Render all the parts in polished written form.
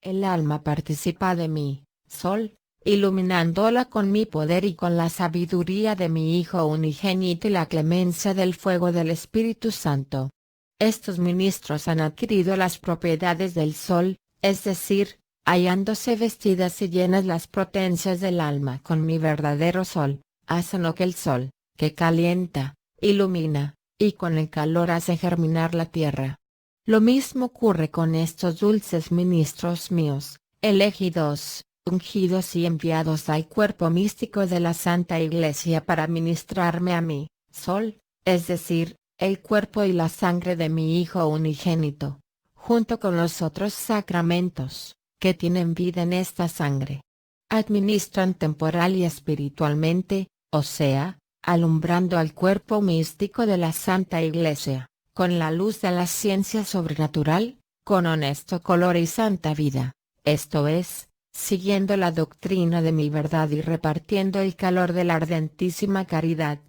El alma participa de mi sol, iluminándola con mi poder y con la sabiduría de mi Hijo unigénito y la clemencia del fuego del Espíritu Santo. Estos ministros han adquirido las propiedades del sol, es decir, hallándose vestidas y llenas las potencias del alma con mi verdadero sol, hacen lo que el sol, que calienta, ilumina, y con el calor hace germinar la tierra. Lo mismo ocurre con estos dulces ministros míos, elegidos, ungidos y enviados al cuerpo místico de la Santa Iglesia para ministrarme a mí, sol, es decir, el cuerpo y la sangre de mi Hijo unigénito, junto con los otros sacramentos, que tienen vida en esta sangre. Administran temporal y espiritualmente, o sea, alumbrando al cuerpo místico de la Santa Iglesia, con la luz de la ciencia sobrenatural, con honesto color y santa vida, esto es, siguiendo la doctrina de mi verdad y repartiendo el calor de la ardentísima caridad.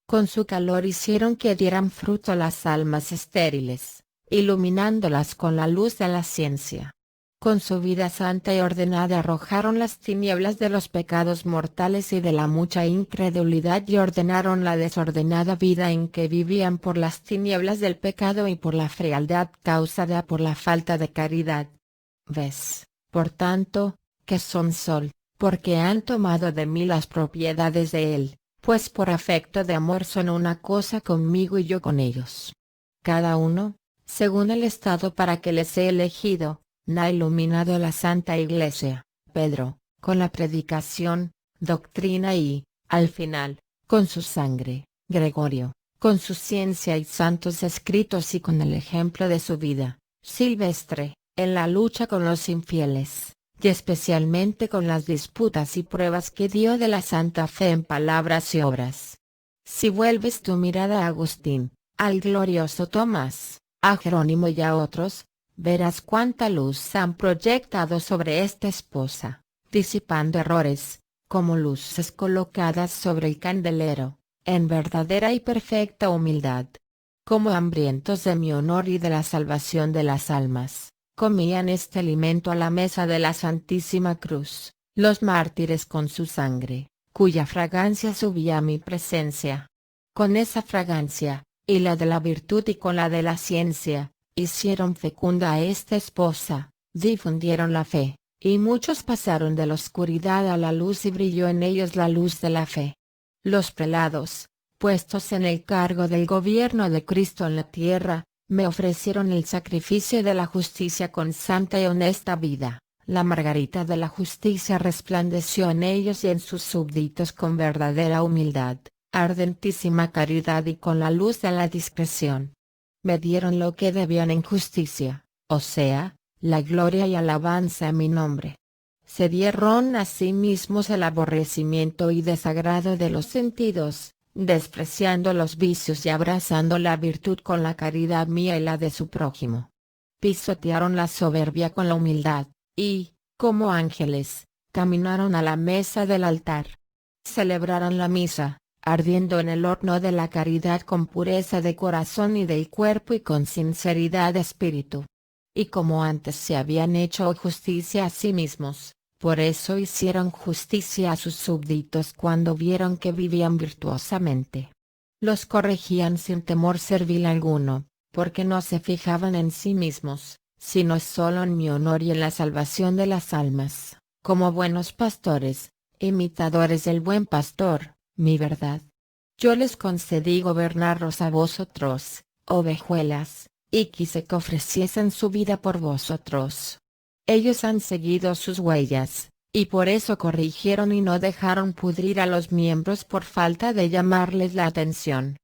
Con su calor hicieron que dieran fruto las almas estériles, iluminándolas con la luz de la ciencia. Con su vida santa y ordenada arrojaron las tinieblas de los pecados mortales y de la mucha incredulidad y ordenaron la desordenada vida en que vivían por las tinieblas del pecado y por la frialdad causada por la falta de caridad. ¿Ves, por tanto, que son sol, porque han tomado de mí las propiedades de él, pues por afecto de amor son una cosa conmigo y yo con ellos? Cada uno, según el estado para que les he elegido, ha iluminado la Santa Iglesia, Pedro, con la predicación, doctrina y, al final, con su sangre, Gregorio, con su ciencia y santos escritos y con el ejemplo de su vida, Silvestre, en la lucha con los infieles, y especialmente con las disputas y pruebas que dio de la santa fe en palabras y obras. Si vuelves tu mirada a Agustín, al glorioso Tomás, a Jerónimo y a otros, verás cuánta luz han proyectado sobre esta esposa, disipando errores, como luces colocadas sobre el candelero, en verdadera y perfecta humildad. Como hambrientos de mi honor y de la salvación de las almas, comían este alimento a la mesa de la Santísima Cruz, los mártires con su sangre, cuya fragancia subía a mi presencia. Con esa fragancia, y la de la virtud y con la de la ciencia, hicieron fecunda a esta esposa, difundieron la fe, y muchos pasaron de la oscuridad a la luz y brilló en ellos la luz de la fe. Los prelados, puestos en el cargo del gobierno de Cristo en la tierra, me ofrecieron el sacrificio de la justicia con santa y honesta vida. La margarita de la justicia resplandeció en ellos y en sus súbditos con verdadera humildad, ardentísima caridad y con la luz de la discreción. Me dieron lo que debían en justicia, o sea, la gloria y alabanza a mi nombre. Se dieron a sí mismos el aborrecimiento y desagrado de los sentidos, despreciando los vicios y abrazando la virtud con la caridad mía y la de su prójimo. Pisotearon la soberbia con la humildad, y, como ángeles, caminaron a la mesa del altar. Celebraron la misa, ardiendo en el horno de la caridad con pureza de corazón y del cuerpo y con sinceridad de espíritu. Y como antes se habían hecho justicia a sí mismos, por eso hicieron justicia a sus súbditos cuando vieron que vivían virtuosamente. Los corregían sin temor servil alguno, porque no se fijaban en sí mismos, sino solo en mi honor y en la salvación de las almas, como buenos pastores, imitadores del buen pastor, mi verdad. Yo les concedí gobernarlos a vosotros, ovejuelas, y quise que ofreciesen su vida por vosotros. Ellos han seguido sus huellas, y por eso corrigieron y no dejaron pudrir a los miembros por falta de llamarles la atención.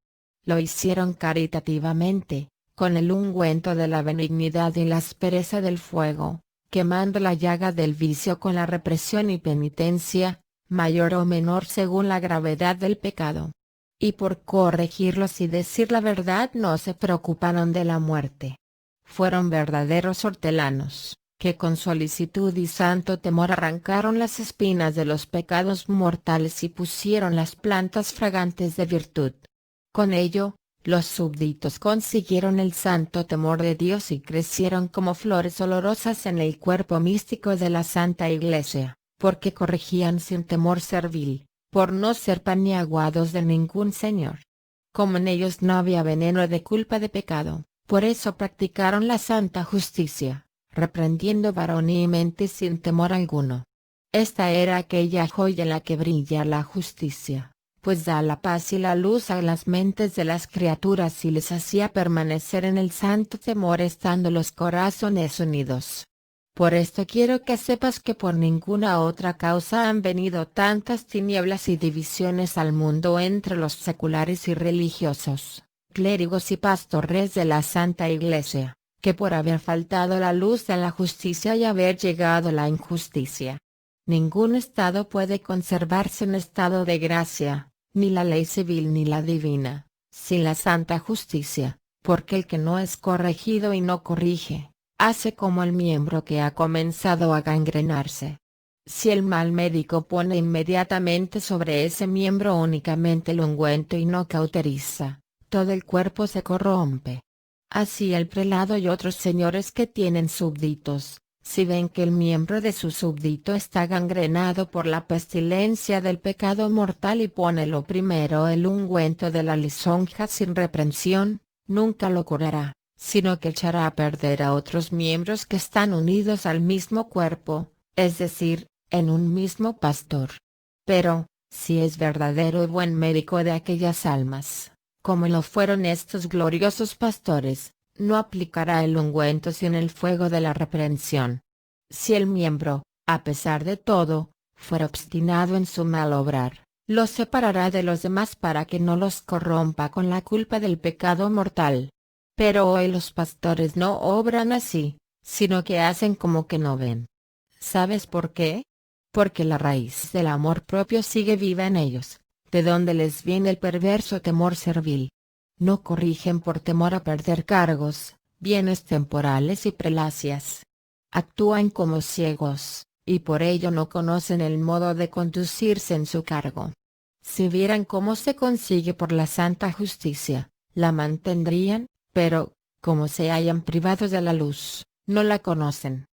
Lo hicieron caritativamente, con el ungüento de la benignidad y la aspereza del fuego, quemando la llaga del vicio con la represión y penitencia, mayor o menor según la gravedad del pecado. Y por corregirlos y decir la verdad no se preocuparon de la muerte. Fueron verdaderos hortelanos, que con solicitud y santo temor arrancaron las espinas de los pecados mortales y pusieron las plantas fragantes de virtud. Con ello, Los súbditos consiguieron el santo temor de Dios y crecieron como flores olorosas en el cuerpo místico de la Santa Iglesia, porque corregían sin temor servil, por no ser paniaguados de ningún señor. Como en ellos no había veneno de culpa de pecado, por eso practicaron la santa justicia, reprendiendo varonilmente sin temor alguno. Esta era aquella joya en la que brilla la justicia, pues da la paz y la luz a las mentes de las criaturas y les hacía permanecer en el santo temor estando los corazones unidos. Por esto quiero que sepas que por ninguna otra causa han venido tantas tinieblas y divisiones al mundo entre los seculares y religiosos, clérigos y pastores de la Santa Iglesia, que por haber faltado la luz de la justicia y haber llegado la injusticia. Ningún estado puede conservarse en estado de gracia, ni la ley civil ni la divina, sin la santa justicia, porque el que no es corregido y no corrige, hace como el miembro que ha comenzado a gangrenarse. Si el mal médico pone inmediatamente sobre ese miembro únicamente el ungüento y no cauteriza, todo el cuerpo se corrompe. Así el prelado y otros señores que tienen súbditos, si ven que el miembro de su súbdito está gangrenado por la pestilencia del pecado mortal y pone lo primero el ungüento de la lisonja sin reprensión, nunca lo curará, sino que echará a perder a otros miembros que están unidos al mismo cuerpo, es decir, en un mismo pastor. Pero, si es verdadero y buen médico de aquellas almas, como lo fueron estos gloriosos pastores, no aplicará el ungüento sin el fuego de la reprensión. Si el miembro, a pesar de todo, fuera obstinado en su mal obrar, los separará de los demás para que no los corrompa con la culpa del pecado mortal. Pero hoy los pastores no obran así, sino que hacen como que no ven. ¿Sabes por qué? Porque la raíz del amor propio sigue viva en ellos, de donde les viene el perverso temor servil. No corrigen por temor a perder cargos, bienes temporales y prelacias. Actúan como ciegos, y por ello no conocen el modo de conducirse en su cargo. Si vieran cómo se consigue por la santa justicia, la mantendrían, pero, como se hallan privados de la luz, no la conocen.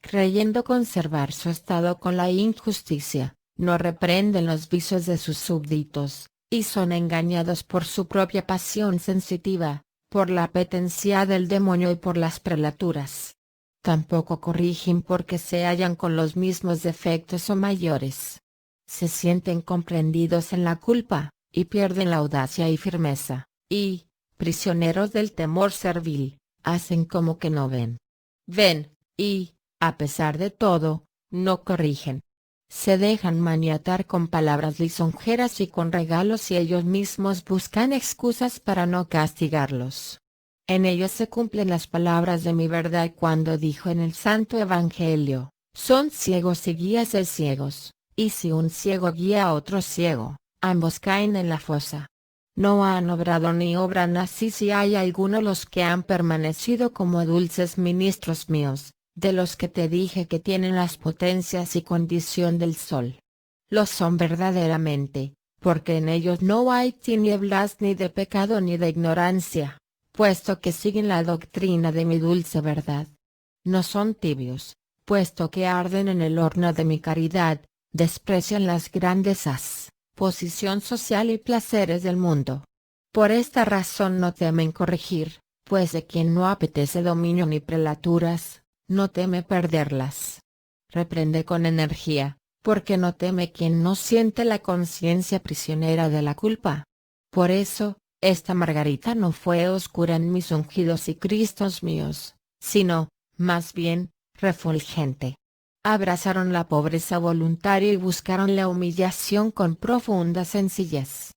Creyendo conservar su estado con la injusticia, no reprenden los vicios de sus súbditos, y son engañados por su propia pasión sensitiva, por la apetencia del demonio y por las prelaturas. Tampoco corrigen porque se hallan con los mismos defectos o mayores. Se sienten comprendidos en la culpa, y pierden la audacia y firmeza, y, prisioneros del temor servil, hacen como que no ven. Ven, y, a pesar de todo, no corrigen. Se dejan maniatar con palabras lisonjeras y con regalos y ellos mismos buscan excusas para no castigarlos. En ellos se cumplen las palabras de mi verdad cuando dijo en el Santo Evangelio, son ciegos y guías de ciegos, y si un ciego guía a otro ciego, ambos caen en la fosa. No han obrado ni obran así si hay alguno los que han permanecido como dulces ministros míos, de los que te dije que tienen las potencias y condición del sol. Lo son verdaderamente, porque en ellos no hay tinieblas ni de pecado ni de ignorancia, puesto que siguen la doctrina de mi dulce verdad. No son tibios, puesto que arden en el horno de mi caridad, desprecian las grandezas, posición social y placeres del mundo. Por esta razón no temen corregir, pues de quien no apetece dominio ni prelaturas, no teme perderlas. Reprende con energía, porque no teme quien no siente la conciencia prisionera de la culpa. Por eso, esta margarita no fue oscura en mis ungidos y Cristos míos, sino, más bien, refulgente. Abrazaron la pobreza voluntaria y buscaron la humillación con profunda sencillez.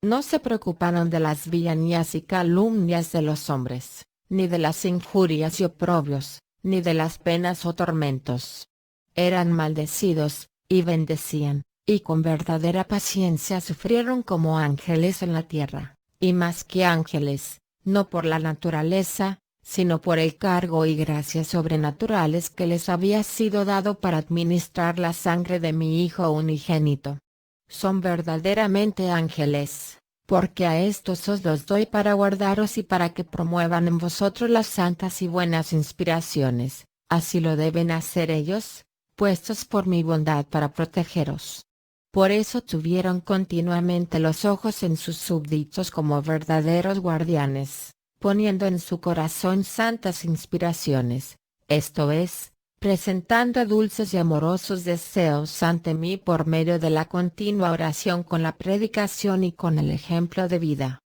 No se preocuparon de las villanías y calumnias de los hombres, ni de las injurias y oprobios, ni de las penas o tormentos. Eran maldecidos, y bendecían, y con verdadera paciencia sufrieron como ángeles en la tierra, y más que ángeles, no por la naturaleza, sino por el cargo y gracias sobrenaturales que les había sido dado para administrar la sangre de mi Hijo unigénito. Son verdaderamente ángeles, Porque a estos os los doy para guardaros y para que promuevan en vosotros las santas y buenas inspiraciones, así lo deben hacer ellos, puestos por mi bondad para protegeros. Por eso tuvieron continuamente los ojos en sus súbditos como verdaderos guardianes, poniendo en su corazón santas inspiraciones, esto es, presentando dulces y amorosos deseos ante mí por medio de la continua oración con la predicación y con el ejemplo de vida.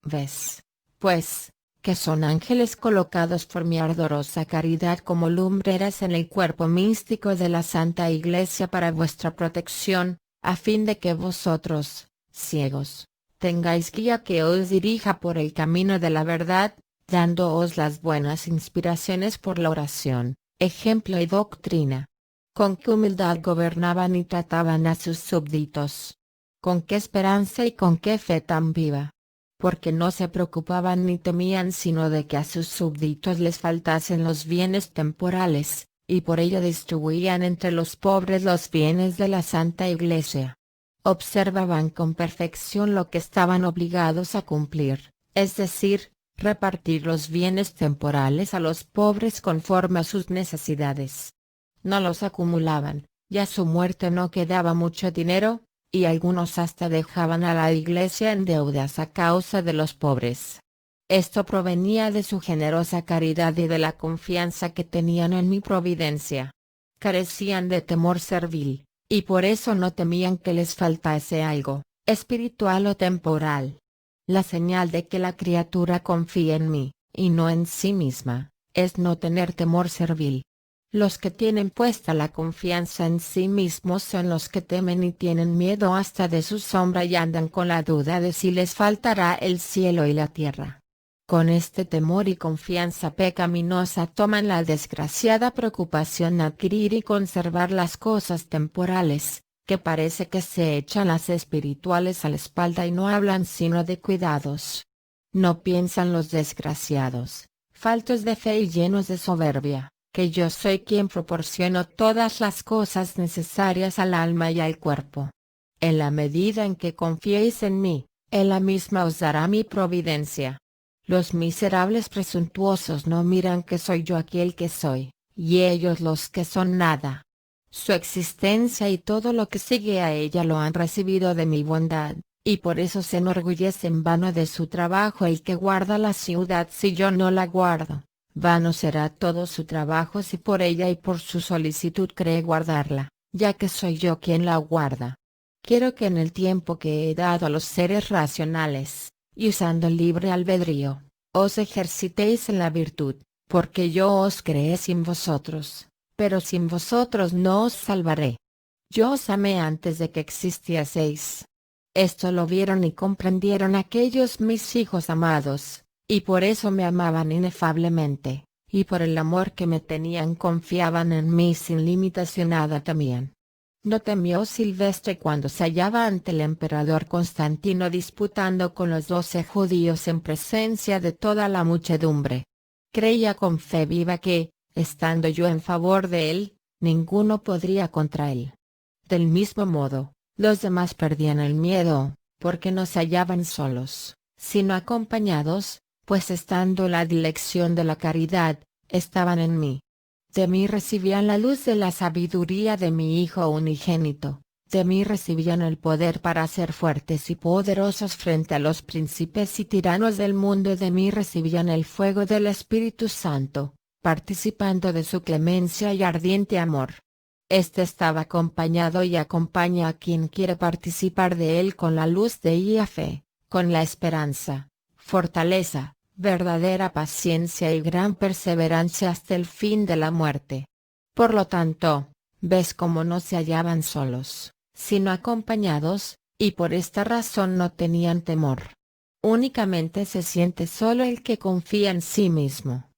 ¿Ves, pues, que son ángeles colocados por mi ardorosa caridad como lumbreras en el cuerpo místico de la Santa Iglesia para vuestra protección, a fin de que vosotros, ciegos, tengáis guía que os dirija por el camino de la verdad, dándoos las buenas inspiraciones por la oración, ejemplo y doctrina? Con qué humildad gobernaban y trataban a sus súbditos. Con qué esperanza y con qué fe tan viva. Porque no se preocupaban ni temían sino de que a sus súbditos les faltasen los bienes temporales, y por ello distribuían entre los pobres los bienes de la Santa Iglesia. Observaban con perfección lo que estaban obligados a cumplir, es decir, repartir los bienes temporales a los pobres conforme a sus necesidades. No los acumulaban, y a su muerte no quedaba mucho dinero, y algunos hasta dejaban a la Iglesia en deudas a causa de los pobres. Esto provenía de su generosa caridad y de la confianza que tenían en mi providencia. Carecían de temor servil, y por eso no temían que les faltase algo, espiritual o temporal. La señal de que la criatura confía en mí, y no en sí misma, es no tener temor servil. Los que tienen puesta la confianza en sí mismos son los que temen y tienen miedo hasta de su sombra y andan con la duda de si les faltará el cielo y la tierra. Con este temor y confianza pecaminosa toman la desgraciada preocupación adquirir y conservar las cosas temporales, que parece que se echan las espirituales a la espalda y no hablan sino de cuidados. No piensan los desgraciados, faltos de fe y llenos de soberbia, que yo soy quien proporciono todas las cosas necesarias al alma y al cuerpo. En la medida en que confiéis en mí, en la misma os dará mi providencia. Los miserables presuntuosos no miran que soy yo aquel que soy, y ellos los que son nada. Su existencia y todo lo que sigue a ella lo han recibido de mi bondad, y por eso se enorgullece en vano de su trabajo el que guarda la ciudad si yo no la guardo. Vano será todo su trabajo si por ella y por su solicitud cree guardarla, ya que soy yo quien la guarda. Quiero que en el tiempo que he dado a los seres racionales, y usando libre albedrío, os ejercitéis en la virtud, porque yo os creé sin vosotros, pero sin vosotros no os salvaré. Yo os amé antes de que existieseis. Esto lo vieron y comprendieron aquellos mis hijos amados, y por eso me amaban inefablemente, y por el amor que me tenían confiaban en mí sin limitación nada temían. No temió Silvestre cuando se hallaba ante el emperador Constantino disputando con los 12 judíos en presencia de toda la muchedumbre. Creía con fe viva que, estando yo en favor de él, ninguno podría contra él. Del mismo modo, los demás perdían el miedo, porque no se hallaban solos, sino acompañados, pues estando la dirección de la caridad, estaban en mí. De mí recibían la luz de la sabiduría de mi Hijo unigénito, de mí recibían el poder para ser fuertes y poderosos frente a los príncipes y tiranos del mundo, de mí recibían el fuego del Espíritu Santo, participando de su clemencia y ardiente amor. Este estaba acompañado y acompaña a quien quiere participar de él con la luz de la fe, con la esperanza, fortaleza, verdadera paciencia y gran perseverancia hasta el fin de la muerte. Por lo tanto, ves cómo no se hallaban solos, sino acompañados, y por esta razón no tenían temor. Únicamente se siente solo el que confía en sí mismo.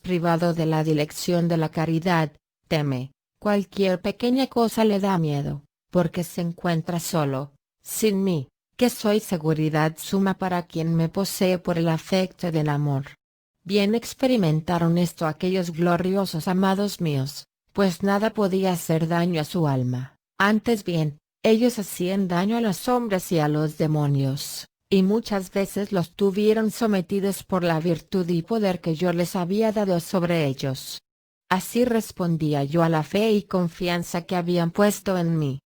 Privado de la dirección de la caridad, teme, cualquier pequeña cosa le da miedo, porque se encuentra solo, sin mí, que soy seguridad suma para quien me posee por el afecto del amor. Bien experimentaron esto aquellos gloriosos amados míos, pues nada podía hacer daño a su alma, antes bien, ellos hacían daño a los hombres y a los demonios, y muchas veces los tuvieron sometidos por la virtud y poder que yo les había dado sobre ellos. Así respondía yo a la fe y confianza que habían puesto en mí.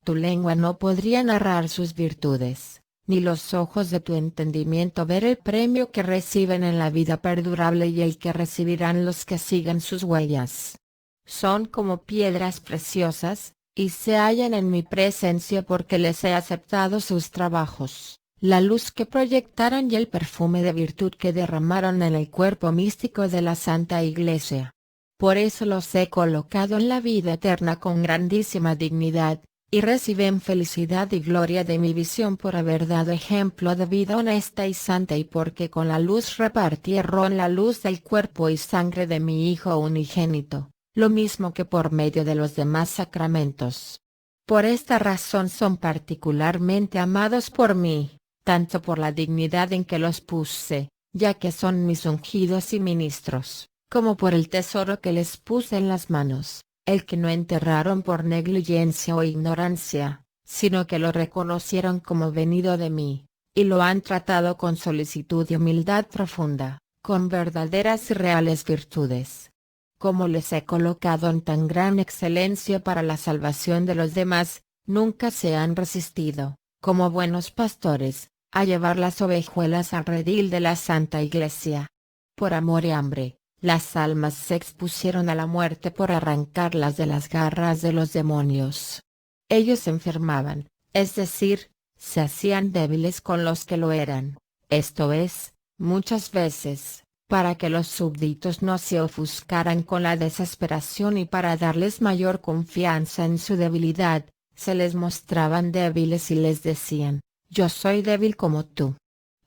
Tu lengua no podría narrar sus virtudes, ni los ojos de tu entendimiento ver el premio que reciben en la vida perdurable y el que recibirán los que sigan sus huellas. Son como piedras preciosas, y se hallan en mi presencia porque les he aceptado sus trabajos, la luz que proyectaron y el perfume de virtud que derramaron en el cuerpo místico de la Santa Iglesia. Por eso los he colocado en la vida eterna con grandísima dignidad, y reciben felicidad y gloria de mi visión por haber dado ejemplo de vida honesta y santa y porque con la luz repartieron la luz del cuerpo y sangre de mi Hijo unigénito, lo mismo que por medio de los demás sacramentos. Por esta razón son particularmente amados por mí, tanto por la dignidad en que los puse, ya que son mis ungidos y ministros, como por el tesoro que les puse en las manos, el que no enterraron por negligencia o ignorancia, sino que lo reconocieron como venido de mí, y lo han tratado con solicitud y humildad profunda, con verdaderas y reales virtudes. Como les he colocado en tan gran excelencia para la salvación de los demás, nunca se han resistido, como buenos pastores, a llevar las ovejuelas al redil de la Santa Iglesia. Por amor y hambre, las almas se expusieron a la muerte por arrancarlas de las garras de los demonios. Ellos se enfermaban, es decir, se hacían débiles con los que lo eran, esto es, muchas veces, para que los súbditos no se ofuscaran con la desesperación y para darles mayor confianza en su debilidad, se les mostraban débiles y les decían, yo soy débil como tú.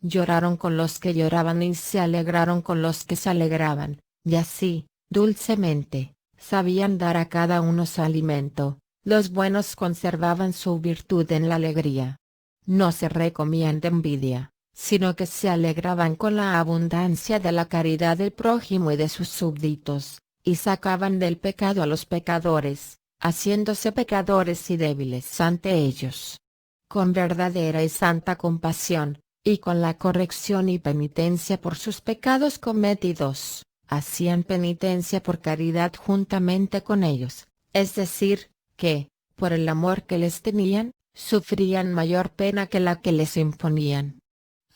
Lloraron con los que lloraban y se alegraron con los que se alegraban. Y así, dulcemente, sabían dar a cada uno su alimento, los buenos conservaban su virtud en la alegría. No se recomían de envidia, sino que se alegraban con la abundancia de la caridad del prójimo y de sus súbditos, y sacaban del pecado a los pecadores, haciéndose pecadores y débiles ante ellos. Con verdadera y santa compasión, y con la corrección y penitencia por sus pecados cometidos, hacían penitencia por caridad juntamente con ellos, es decir, que, por el amor que les tenían, sufrían mayor pena que la que les imponían.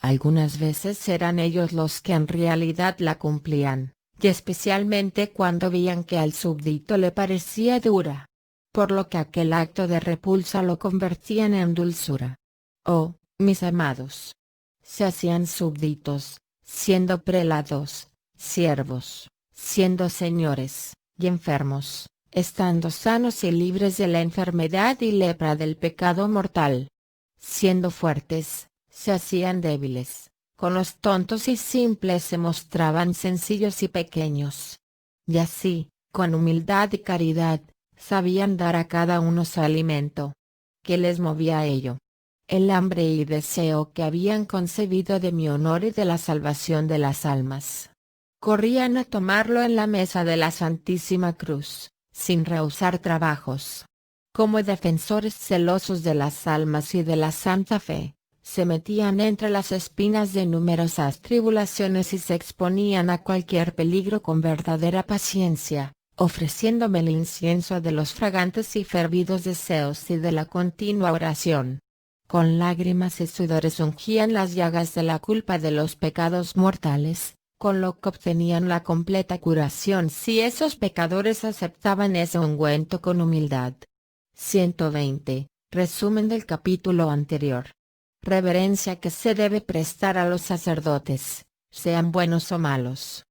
Algunas veces eran ellos los que en realidad la cumplían, y especialmente cuando veían que al súbdito le parecía dura, por lo que aquel acto de repulsa lo convertían en dulzura. Oh, mis amados, se hacían súbditos, siendo prelados, siervos, siendo señores, y enfermos, estando sanos y libres de la enfermedad y lepra del pecado mortal. Siendo fuertes, se hacían débiles, con los tontos y simples se mostraban sencillos y pequeños. Y así, con humildad y caridad, sabían dar a cada uno su alimento. ¿Qué les movía a ello? El hambre y deseo que habían concebido de mi honor y de la salvación de las almas. Corrían a tomarlo en la mesa de la Santísima Cruz, sin rehusar trabajos. Como defensores celosos de las almas y de la santa fe, se metían entre las espinas de numerosas tribulaciones y se exponían a cualquier peligro con verdadera paciencia, ofreciéndome el incienso de los fragantes y fervidos deseos y de la continua oración. Con lágrimas y sudores ungían las llagas de la culpa de los pecados mortales, con lo que obtenían la completa curación si esos pecadores aceptaban ese ungüento con humildad. 120. Resumen del capítulo anterior. Reverencia que se debe prestar a los sacerdotes, sean buenos o malos.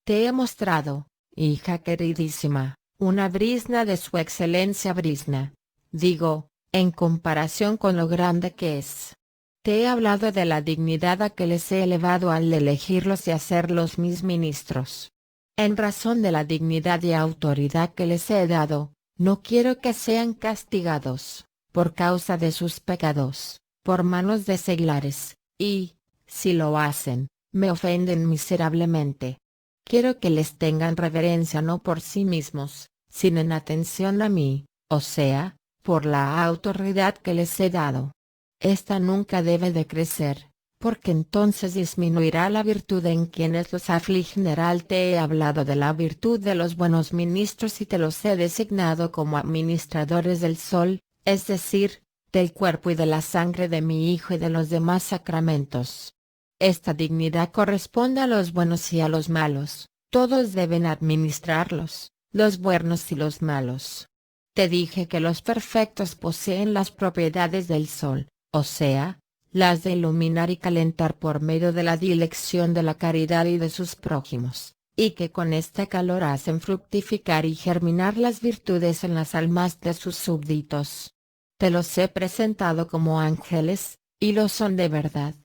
Te he mostrado, hija queridísima, una brizna de su excelencia brizna, digo, en comparación con lo grande que es. Te he hablado de la dignidad a que les he elevado al elegirlos y hacerlos mis ministros. En razón de la dignidad y autoridad que les he dado, no quiero que sean castigados, por causa de sus pecados, por manos de seglares, y, si lo hacen, me ofenden miserablemente. Quiero que les tengan reverencia no por sí mismos, sino en atención a mí, o sea, por la autoridad que les he dado. Esta nunca debe de crecer, porque entonces disminuirá la virtud en quienes los afligen. General, te he hablado de la virtud de los buenos ministros y te los he designado como administradores del sol, es decir, del cuerpo y de la sangre de mi Hijo y de los demás sacramentos. Esta dignidad corresponde a los buenos y a los malos, todos deben administrarlos, los buenos y los malos. Te dije que los perfectos poseen las propiedades del sol, o sea, las de iluminar y calentar por medio de la dilección de la caridad y de sus prójimos, y que con este calor hacen fructificar y germinar las virtudes en las almas de sus súbditos. Te los he presentado como ángeles, y lo son de verdad.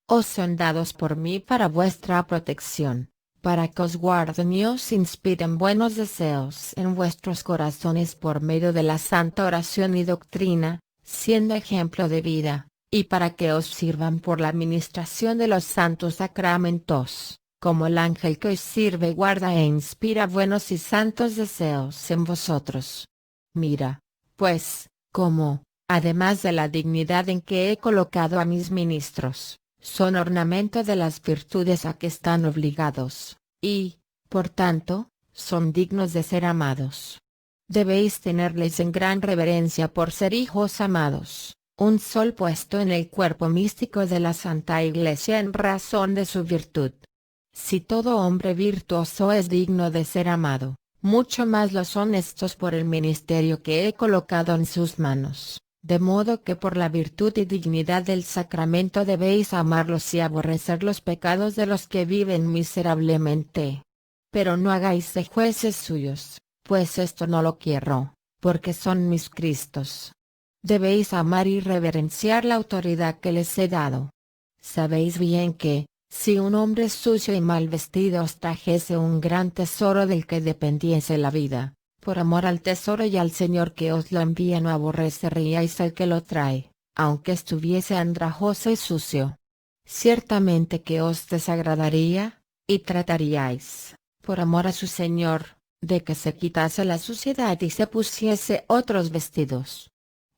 Os son dados por mí para vuestra protección, para que os guarden y os inspiren buenos deseos en vuestros corazones por medio de la santa oración y doctrina, siendo ejemplo de vida, y para que os sirvan por la administración de los santos sacramentos, como el ángel que os sirve guarda e inspira buenos y santos deseos en vosotros. Mira, pues, cómo, además de la dignidad en que he colocado a mis ministros, son ornamento de las virtudes a que están obligados, y, por tanto, son dignos de ser amados. Debéis tenerles en gran reverencia por ser hijos amados, un sol puesto en el cuerpo místico de la Santa Iglesia en razón de su virtud. Si todo hombre virtuoso es digno de ser amado, mucho más lo son estos por el ministerio que he colocado en sus manos. De modo que por la virtud y dignidad del sacramento debéis amarlos y aborrecer los pecados de los que viven miserablemente. Pero no hagáis de jueces suyos, pues esto no lo quiero, porque son mis Cristos. Debéis amar y reverenciar la autoridad que les he dado. Sabéis bien que, si un hombre sucio y mal vestido os trajese un gran tesoro del que dependiese la vida, por amor al tesoro y al Señor que os lo envía no aborreceríais al que lo trae, aunque estuviese andrajoso y sucio. Ciertamente que os desagradaría, y trataríais, por amor a su Señor, de que se quitase la suciedad y se pusiese otros vestidos.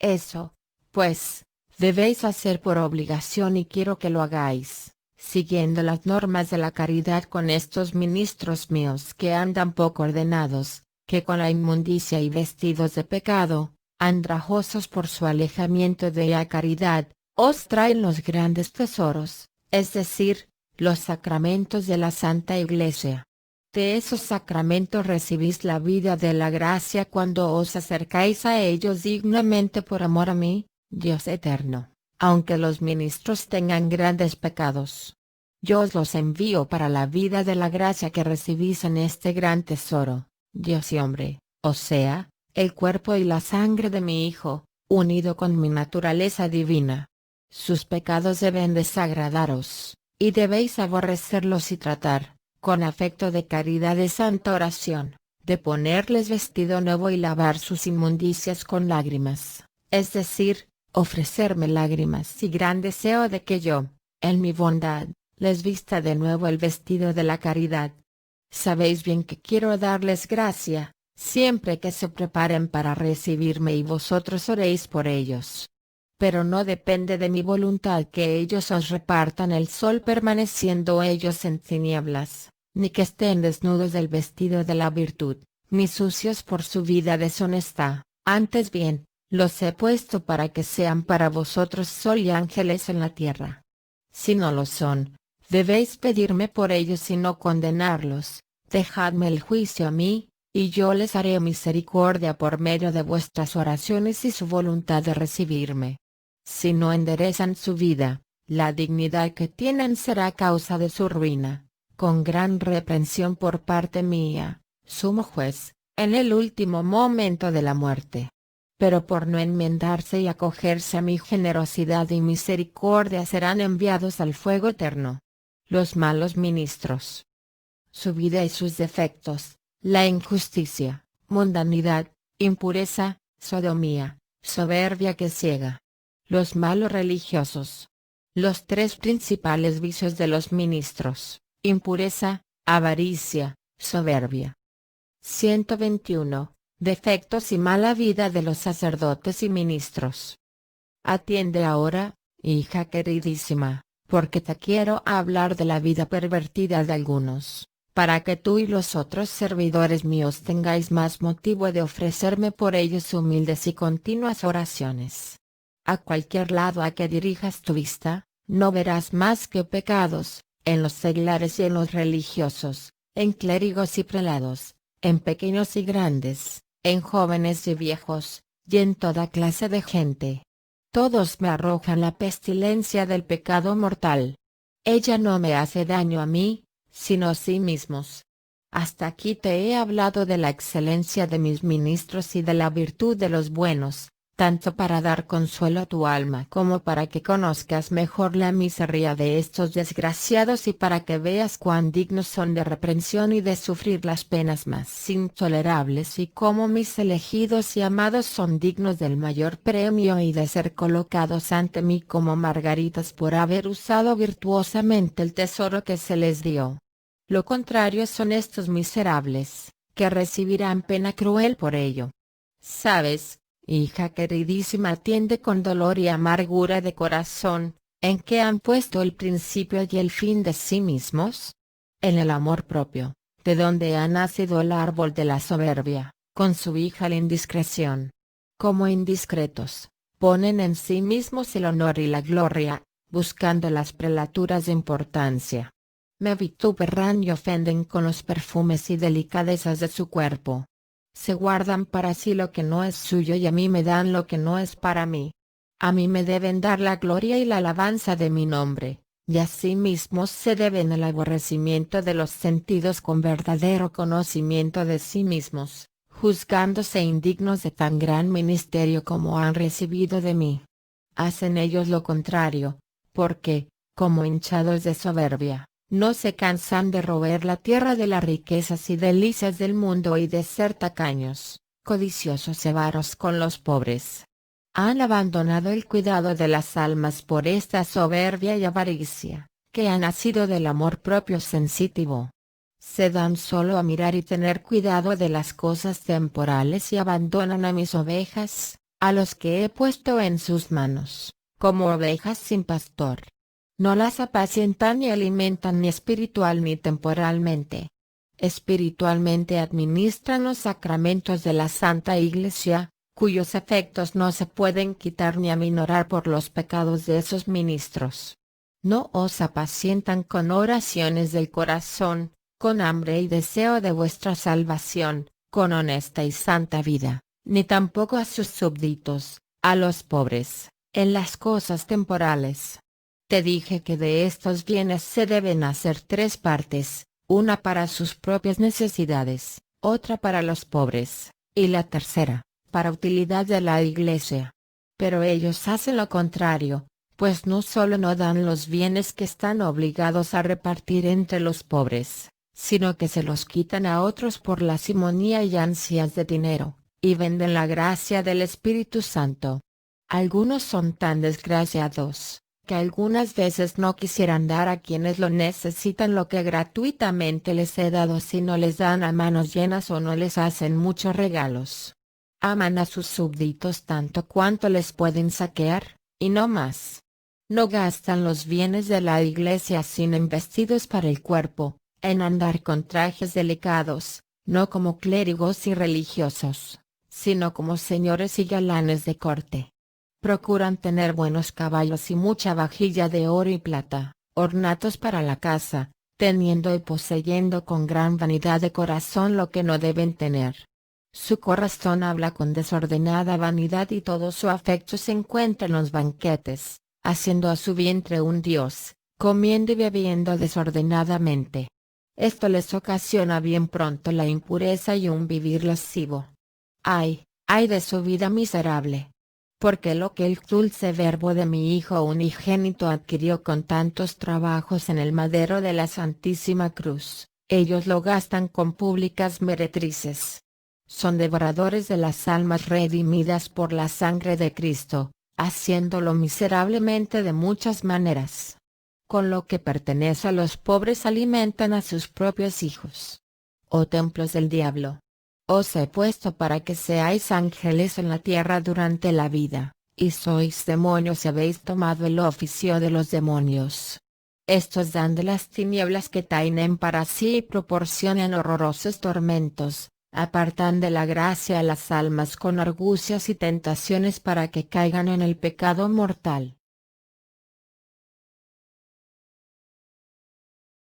Eso, pues, debéis hacer por obligación y quiero que lo hagáis, siguiendo las normas de la caridad con estos ministros míos que andan poco ordenados, que con la inmundicia y vestidos de pecado, andrajosos por su alejamiento de la caridad, os traen los grandes tesoros, es decir, los sacramentos de la Santa Iglesia. De esos sacramentos recibís la vida de la gracia cuando os acercáis a ellos dignamente por amor a mí, Dios eterno, aunque los ministros tengan grandes pecados. Yo os los envío para la vida de la gracia que recibís en este gran tesoro, Dios y hombre, o sea, el cuerpo y la sangre de mi Hijo, unido con mi naturaleza divina. Sus pecados deben desagradaros, y debéis aborrecerlos y tratar, con afecto de caridad y santa oración, de ponerles vestido nuevo y lavar sus inmundicias con lágrimas, es decir, ofrecerme lágrimas y gran deseo de que yo, en mi bondad, les vista de nuevo el vestido de la caridad. Sabéis bien que quiero darles gracia, siempre que se preparen para recibirme y vosotros oréis por ellos. Pero no depende de mi voluntad que ellos os repartan el sol permaneciendo ellos en tinieblas, ni que estén desnudos del vestido de la virtud, ni sucios por su vida deshonesta, antes bien, los he puesto para que sean para vosotros sol y ángeles en la tierra. Si no lo son, debéis pedirme por ellos y no condenarlos, dejadme el juicio a mí, y yo les haré misericordia por medio de vuestras oraciones y su voluntad de recibirme. Si no enderezan su vida, la dignidad que tienen será causa de su ruina, con gran reprensión por parte mía, sumo juez, en el último momento de la muerte. Pero por no enmendarse y acogerse a mi generosidad y misericordia serán enviados al fuego eterno. Los malos ministros. Su vida y sus defectos, la injusticia, mundanidad, impureza, sodomía, soberbia que ciega. Los malos religiosos. Los tres principales vicios de los ministros, impureza, avaricia, soberbia. 121. Defectos y mala vida de los sacerdotes y ministros. Atiende ahora, hija queridísima, porque te quiero hablar de la vida pervertida de algunos, para que tú y los otros servidores míos tengáis más motivo de ofrecerme por ellos humildes y continuas oraciones. A cualquier lado a que dirijas tu vista, no verás más que pecados, en los seglares y en los religiosos, en clérigos y prelados, en pequeños y grandes, en jóvenes y viejos, y en toda clase de gente. Todos me arrojan la pestilencia del pecado mortal. Ella no me hace daño a mí, sino a sí mismos. Hasta aquí te he hablado de la excelencia de mis ministros y de la virtud de los buenos, tanto para dar consuelo a tu alma como para que conozcas mejor la miseria de estos desgraciados y para que veas cuán dignos son de reprensión y de sufrir las penas más intolerables y cómo mis elegidos y amados son dignos del mayor premio y de ser colocados ante mí como margaritas por haber usado virtuosamente el tesoro que se les dio. Lo contrario son estos miserables, que recibirán pena cruel por ello. ¿Sabes, hija queridísima? Atiende con dolor y amargura de corazón, ¿en qué han puesto el principio y el fin de sí mismos? En el amor propio, de donde ha nacido el árbol de la soberbia, con su hija la indiscreción. Como indiscretos, ponen en sí mismos el honor y la gloria, buscando las prelaturas de importancia. Me vituperan y ofenden con los perfumes y delicadezas de su cuerpo. Se guardan para sí lo que no es suyo y a mí me dan lo que no es para mí. A mí me deben dar la gloria y la alabanza de mi nombre, y a sí mismos se deben el aborrecimiento de los sentidos con verdadero conocimiento de sí mismos, juzgándose indignos de tan gran ministerio como han recibido de mí. Hacen ellos lo contrario, porque, como hinchados de soberbia, no se cansan de roer la tierra de las riquezas y delicias del mundo y de ser tacaños, codiciosos y avaros con los pobres. Han abandonado el cuidado de las almas por esta soberbia y avaricia, que ha nacido del amor propio sensitivo. Se dan solo a mirar y tener cuidado de las cosas temporales y abandonan a mis ovejas, a los que he puesto en sus manos, como ovejas sin pastor. No las apacientan ni alimentan ni espiritual ni temporalmente. Espiritualmente administran los sacramentos de la Santa Iglesia, cuyos efectos no se pueden quitar ni aminorar por los pecados de esos ministros. No os apacientan con oraciones del corazón, con hambre y deseo de vuestra salvación, con honesta y santa vida, ni tampoco a sus súbditos, a los pobres, en las cosas temporales. Te dije que de estos bienes se deben hacer 3 partes, una para sus propias necesidades, otra para los pobres, y la tercera, para utilidad de la Iglesia. Pero ellos hacen lo contrario, pues no solo no dan los bienes que están obligados a repartir entre los pobres, sino que se los quitan a otros por la simonía y ansias de dinero, y venden la gracia del Espíritu Santo. Algunos son tan desgraciados, que algunas veces no quisieran dar a quienes lo necesitan lo que gratuitamente les he dado si no les dan a manos llenas o no les hacen muchos regalos. Aman a sus súbditos tanto cuanto les pueden saquear, y no más. No gastan los bienes de la Iglesia sin vestidos para el cuerpo, en andar con trajes delicados, no como clérigos y religiosos, sino como señores y galanes de corte. Procuran tener buenos caballos y mucha vajilla de oro y plata, ornatos para la casa, teniendo y poseyendo con gran vanidad de corazón lo que no deben tener. Su corazón habla con desordenada vanidad y todo su afecto se encuentra en los banquetes, haciendo a su vientre un dios, comiendo y bebiendo desordenadamente. Esto les ocasiona bien pronto la impureza y un vivir lascivo. ¡Ay, ay de su vida miserable! Porque lo que el dulce verbo de mi Hijo unigénito adquirió con tantos trabajos en el madero de la Santísima Cruz, ellos lo gastan con públicas meretrices. Son devoradores de las almas redimidas por la sangre de Cristo, haciéndolo miserablemente de muchas maneras. Con lo que pertenece a los pobres alimentan a sus propios hijos. Oh templos del diablo. Os he puesto para que seáis ángeles en la tierra durante la vida, y sois demonios y habéis tomado el oficio de los demonios. Estos dan de las tinieblas que tienen para sí y proporcionan horrorosos tormentos, apartan de la gracia a las almas con argucias y tentaciones para que caigan en el pecado mortal.